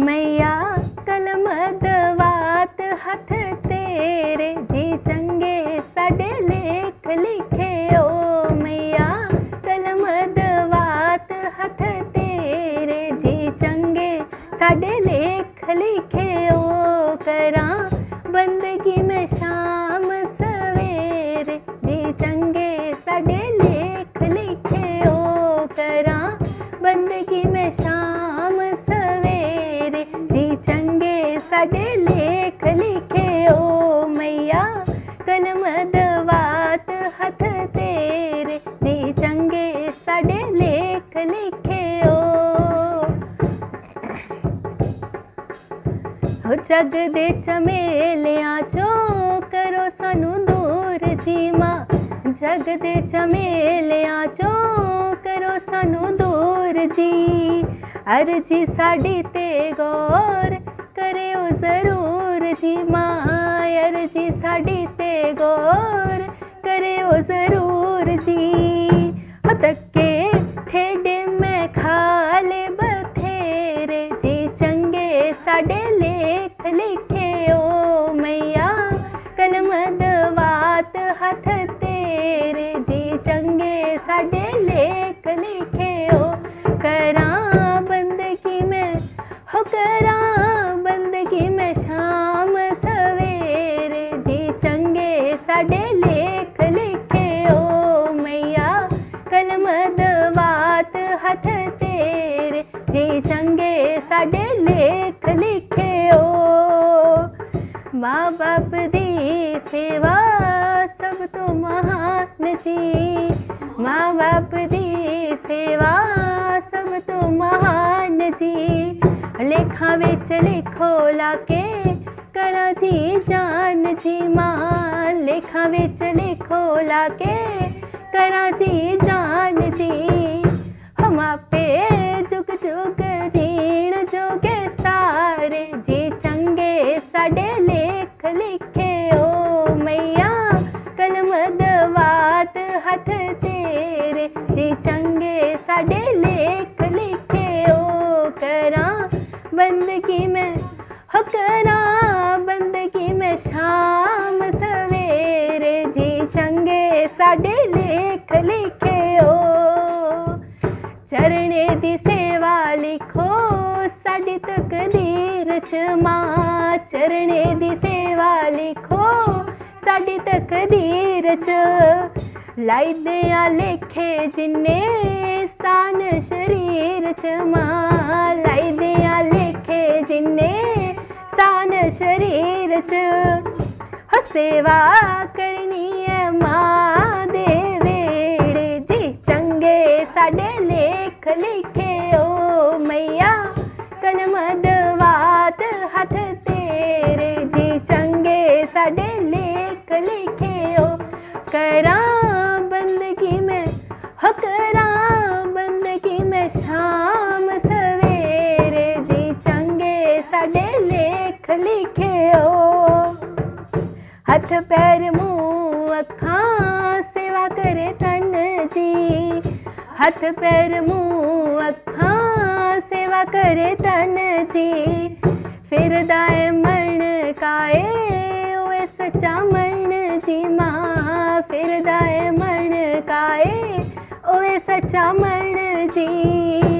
मैया कलम दवात हथ तेरे जी चंगे साडे लेख लिखे ओ मैया कलम दवात हथ तेरे जी चंगे साडे लेख लिखे ओ करां बंदगी में शाम सवेरे जी चंगे साडे लेख लिखे ओ करां बंदगी में शाम सवेरे जी चंगे साडे लेख लिखे ओ मैया कलम दवात हथ तेरे जी चंगे साडे लेख लिखे ओ जग दे चमेलियां चो करो सानू दूर जी मां जग दे चमेलियां चो करो सानू दूर जी अर्जी साडी ते गौर करियो जरूर जी मां अर्जी साडी ते गौर करियो जरूर जी धक्के ठेडे में खाले बथेरे जी चंगे साडे लेख लिखे ओ मैया कलम दवात हथ तेरे जी चंगे साडे लेख लिखे ओ करां बंदगी में हो करां बंदगी में शाम सवेरे जी चंगे साडे लेख लिखे ओ मैया कलम दवात हथ तेरे जी चंगे साडे लेख लिखे ओ माँ बाप दी सेवा सब तो महान जी माँ बाप दी सेवा सब तो महान जी लेखा विच लिखो लाके करा जी जान जी मां लेखा विच लिखो लाके करा जी जान जी हम आपे जुग जुग जीण जोगे सारे जी चंगे साडे लेख लिखे ओ मैया कलम दवात हथ तेरे जी चंगे साडे लेख लिखे ओ करां बंदगी में हो करां बंदगी में शाम सवेरे जी चंगे साडे लेख लिखे ओ चरणे दी सेवा लिखो साडी तकदीर च मां चरणे दी सेवा लिखो साडी तकदीर च लाई दिया लेखे जिन्ने स्थान शरीर च मां लाई दिया लेखे जिन्ने स्थान शरीर च हो सेवा करनी है मां दे वेड़े जी चंगे साडे लेख लिखे ओ मैया कलम दवात हथ तेरे जी चंगे साडे लेख लिखे ओ करां बंदगी में हो करां बंदगी में शाम सवेरे जी चंगे साडे लेख लिखे ओ हथ पैर मुंह अखां सेवा करे तन जी हथ पैर मुंह अखां सेवा करे तन जी फिर दाए मरण काए ओए सच्चा मरण जी मां फिर दाए मरण काए ओए सच्चा मरण जी